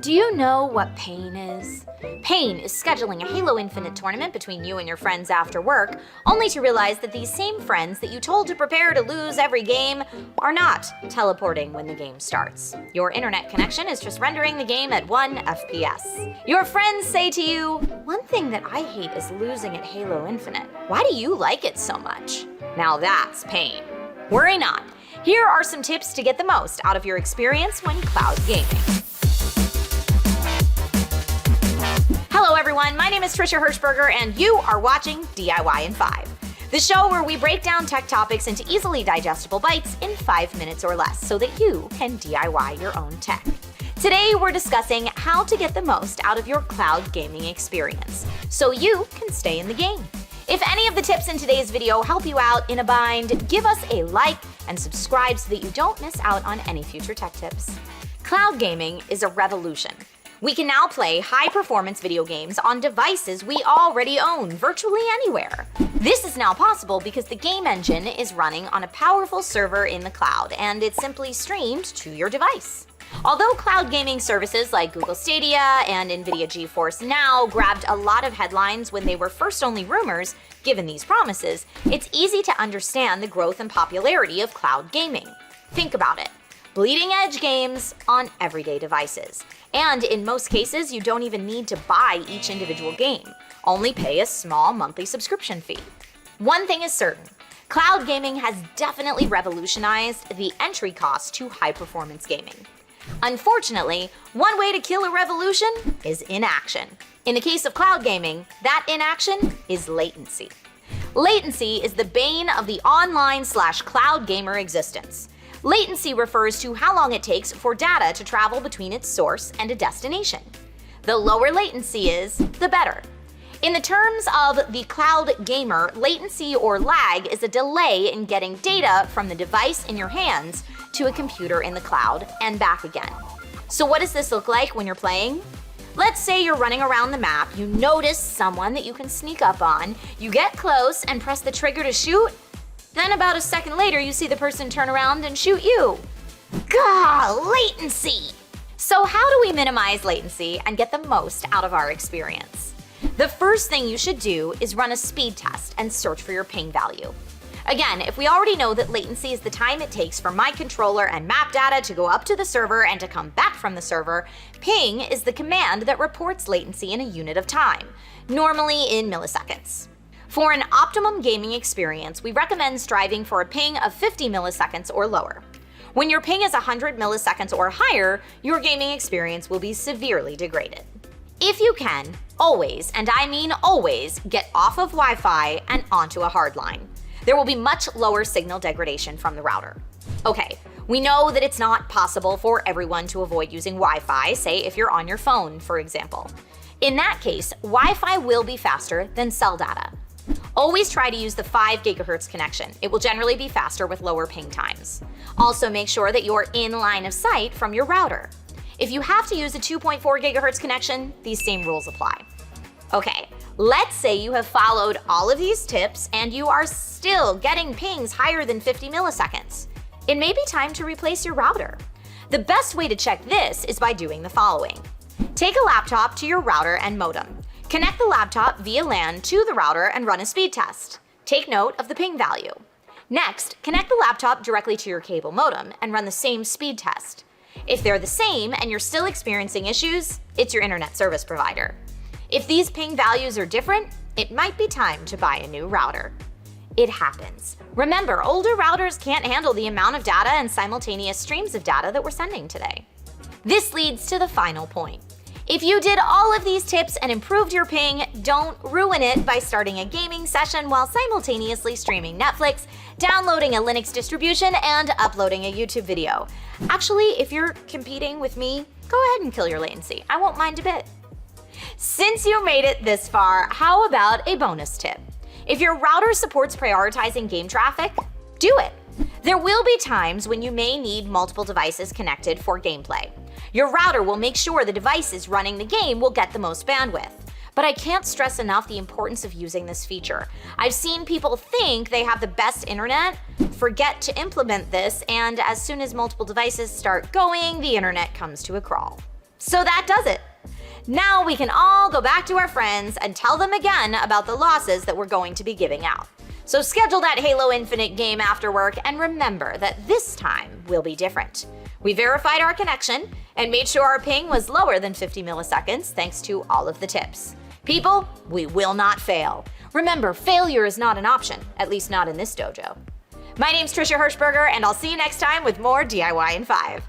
Do you know what pain is? Pain is scheduling a Halo Infinite tournament between you and your friends after work, only to realize that these same friends that you told to prepare to lose every game are not teleporting when the game starts. Your internet connection is just rendering the game at 1 FPS. Your friends say to you, "One thing that I hate is losing at Halo Infinite. Why do you like it so much?" Now that's pain. Worry not. Here are some tips to get the most out of your experience when cloud gaming. Hello everyone, my name is Trisha Hirschberger and you are watching DIY in 5, the show where we break down tech topics into easily digestible bites in 5 minutes or less so that you can DIY your own tech. Today we're discussing how to get the most out of your cloud gaming experience so you can stay in the game. If any of the tips in today's video help you out in a bind, give us a like and subscribe so that you don't miss out on any future tech tips. Cloud gaming is a revolution. We can now play high-performance video games on devices we already own virtually anywhere. This is now possible because the game engine is running on a powerful server in the cloud, and it's simply streamed to your device. Although cloud gaming services like Google Stadia and NVIDIA GeForce Now grabbed a lot of headlines when they were first only rumors, given these promises, it's easy to understand the growth and popularity of cloud gaming. Think about it. Bleeding-edge games on everyday devices. And in most cases, you don't even need to buy each individual game. Only pay a small monthly subscription fee. One thing is certain, cloud gaming has definitely revolutionized the entry cost to high-performance gaming. Unfortunately, one way to kill a revolution is inaction. In the case of cloud gaming, that inaction is latency. Latency is the bane of the online/cloud gamer existence. Latency refers to how long it takes for data to travel between its source and a destination. The lower latency is, the better. In the terms of the cloud gamer, latency or lag is a delay in getting data from the device in your hands to a computer in the cloud and back again. So what does this look like when you're playing? Let's say you're running around the map, you notice someone that you can sneak up on, you get close and press the trigger to shoot, then about a second later you see the person turn around and shoot you. Gah, latency! So how do we minimize latency and get the most out of our experience? The first thing you should do is run a speed test and search for your ping value. Again, if we already know that latency is the time it takes for my controller and map data to go up to the server and to come back from the server, ping is the command that reports latency in a unit of time, normally in milliseconds. For an optimum gaming experience, we recommend striving for a ping of 50 milliseconds or lower. When your ping is 100 milliseconds or higher, your gaming experience will be severely degraded. If you can, always, and I mean always, get off of Wi-Fi and onto a hardline. There will be much lower signal degradation from the router. Okay, we know that it's not possible for everyone to avoid using Wi-Fi, say if you're on your phone, for example. In that case, Wi-Fi will be faster than cell data. Always try to use the 5 GHz connection. It will generally be faster with lower ping times. Also make sure that you're in line of sight from your router. If you have to use a 2.4 GHz connection, these same rules apply. Okay, let's say you have followed all of these tips and you are still getting pings higher than 50 milliseconds. It may be time to replace your router. The best way to check this is by doing the following. Take a laptop to your router and modem. Connect the laptop via LAN to the router and run a speed test. Take note of the ping value. Next, connect the laptop directly to your cable modem and run the same speed test. If they're the same and you're still experiencing issues, it's your internet service provider. If these ping values are different, it might be time to buy a new router. It happens. Remember, older routers can't handle the amount of data and simultaneous streams of data that we're sending today. This leads to the final point. If you did all of these tips and improved your ping, don't ruin it by starting a gaming session while simultaneously streaming Netflix, downloading a Linux distribution, and uploading a YouTube video. Actually, if you're competing with me, go ahead and kill your latency. I won't mind a bit. Since you made it this far, how about a bonus tip? If your router supports prioritizing game traffic, do it. There will be times when you may need multiple devices connected for gameplay. Your router will make sure the devices running the game will get the most bandwidth. But I can't stress enough the importance of using this feature. I've seen people think they have the best internet, forget to implement this, and as soon as multiple devices start going, the internet comes to a crawl. So that does it. Now we can all go back to our friends and tell them again about the losses that we're going to be giving out. So schedule that Halo Infinite game after work and remember that this time will be different. We verified our connection and made sure our ping was lower than 50 milliseconds thanks to all of the tips. People, we will not fail. Remember, failure is not an option, at least not in this dojo. My name's Trisha Hirschberger, and I'll see you next time with more DIY in 5.